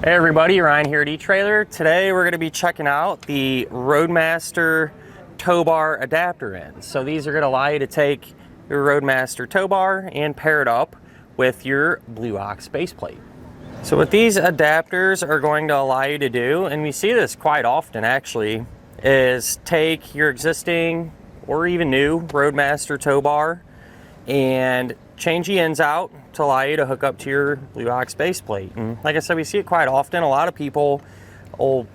Hey everybody, Ryan here at eTrailer. Today we're going to be checking out the RoadMaster tow bar adapter ends. So these are going to allow you to take your RoadMaster tow bar and pair it up with your Blue Ox base plate. So what these adapters are going to allow you to do, and we see this quite often actually, is take your existing or even new RoadMaster tow bar and change the ends out to allow you to hook up to your Blue Ox base plate. And like I said, we see it quite often. A lot of people will,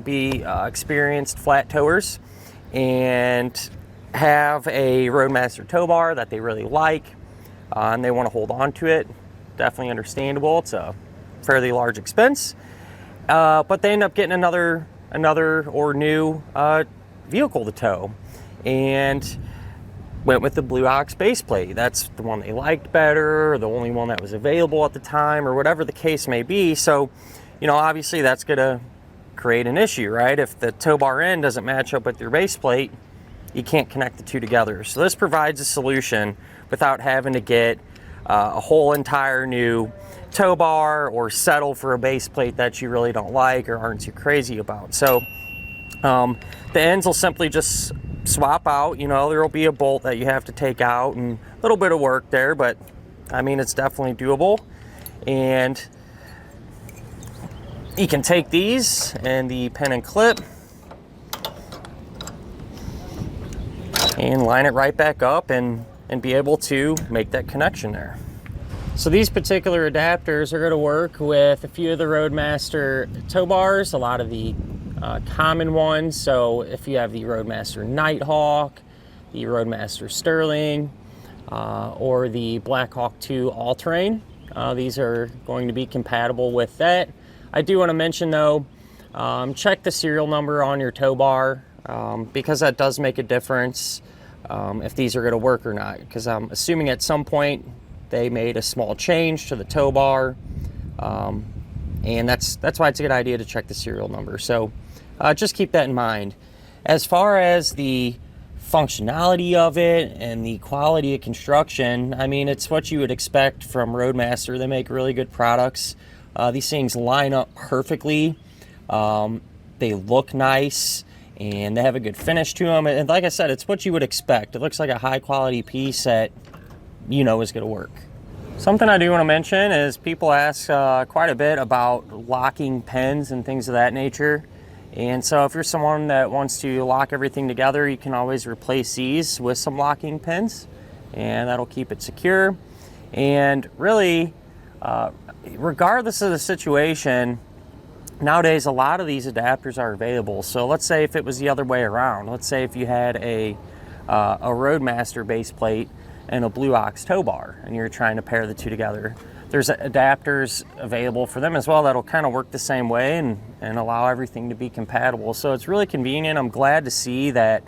be experienced flat towers and have a RoadMaster tow bar that they really like, and they want to hold on to it. Definitely understandable. It's a fairly large expense, but they end up getting another or new vehicle to tow, and went with the Blue Ox base plate. That's the one they liked better, or the only one that was available at the time, or whatever the case may be. So, obviously that's gonna create an issue, right? If the tow bar end doesn't match up with your base plate, you can't connect the two together. So this provides a solution without having to get a whole entire new tow bar or settle for a base plate that you really don't like or aren't too crazy about. So the ends will simply just swap out. There will be a bolt that you have to take out and a little bit of work there, but I mean, it's definitely doable. And you can take these and the pin and clip and line it right back up and be able to make that connection there. So these particular adapters are going to work with a few of the RoadMaster tow bars, a lot of the common ones. So if you have the RoadMaster Nighthawk, the RoadMaster Sterling, or the Blackhawk 2 All-Terrain, these are going to be compatible with that. I do want to mention though, check the serial number on your tow bar, because that does make a difference if these are going to work or not, because I'm assuming at some point they made a small change to the tow bar, and that's why it's a good idea to check the serial number. So just keep that in mind. As far as the functionality of it and the quality of construction, I mean, it's what you would expect from RoadMaster. They make really good products. These things line up perfectly. They look nice and they have a good finish to them. And like I said, it's what you would expect. It looks like a high quality piece that is going to work. Something I do want to mention is people ask quite a bit about locking pins and things of that nature. And so if you're someone that wants to lock everything together, you can always replace these with some locking pins, and that'll keep it secure. And really, regardless of the situation, nowadays a lot of these adapters are available. So let's say if it was the other way around, let's say if you had a RoadMaster base plate and a Blue Ox tow bar, and you're trying to pair the two together, there's adapters available for them as well that'll kind of work the same way and allow everything to be compatible. So it's really convenient. I'm glad to see that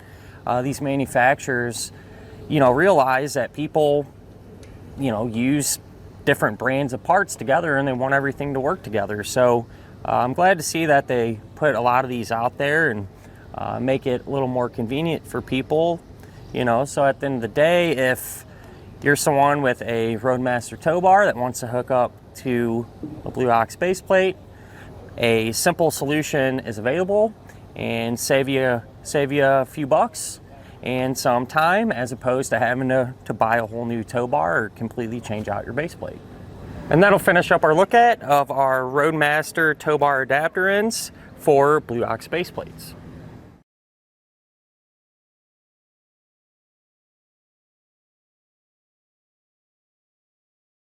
these manufacturers, realize that people, use different brands of parts together and they want everything to work together. So I'm glad to see that they put a lot of these out there and make it a little more convenient for people. So at the end of the day, if you're someone with a RoadMaster tow bar that wants to hook up to a Blue Ox base plate, a simple solution is available and save you a few bucks and some time, as opposed to having to buy a whole new tow bar or completely change out your base plate. And that'll finish up our look of our RoadMaster tow bar adapter ends for Blue Ox base plates.